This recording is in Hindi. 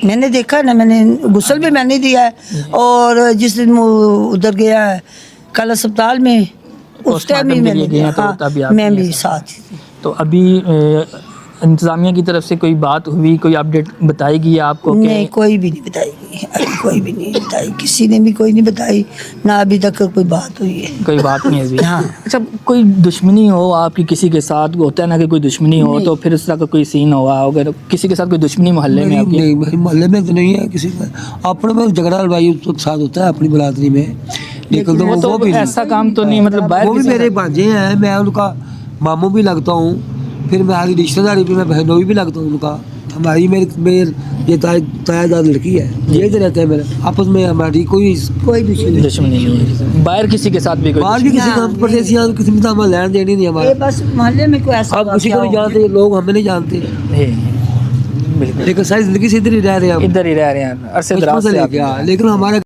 मैंने देखा ना, मैंने गुस्ल भी मैंने दिया है, और जिस दिन वो उधर गया है कल अस्पताल में, उस टाइम भी मैंने दिया। हाँ, मैं भी साथ थी। तो अभी इंतज़ामिया की तरफ से कोई बात हुई, कोई अपडेट बताएगी आपको? नहीं, कोई भी नहीं बताएगी, अभी कोई भी नहीं बताई, किसी ने भी कोई नहीं बताई, ना अभी तक कोई बात हुई है। कोई बात नहीं अभी। हाँ। अच्छा, कोई दुश्मनी हो आपकी किसी के साथ, होता है ना कि कोई दुश्मनी हो, तो फिर इस तरह का कोई सीन हुआ होगा, तो किसी के साथ कोई दुश्मनी मोहल्ले में आपकी? नहीं, मेरे मोहल्ले में तो नहीं है किसी का, अपने में झगड़ा लड़ाई उसके साथ होता है अपनी बरादरी में, लेकिन तो वो भी ऐसा काम तो नहीं, मतलब बाहर वो भी मेरे भांजे हैं, मैं उनका मामू भी लगता हूँ, फिर हमारी रिश्तेदारी भी मैं बहनोई भी लगता हूँ उनका। हमारी मेरे ये तायादार लड़की है, ये तो रहते हैं मेरे आपस में, हमारी कोई दुश्मनी नहीं है। बाहर किसी के साथ भी कोई बाहर भी किसी काम परदेसी किसी में हमें लेन देनी नहीं हमारे, बस मोहल्ले में कोई ऐसा आप किसी को नहीं जानते, लोग हमें नहीं जानते, बिल्कुल। लेकिन सारी जिंदगी से इधर ही रह रहे हैं, इधर ही रह रहे हैं, अरसे दराज बचपन से से लेके, लेकिन हमारे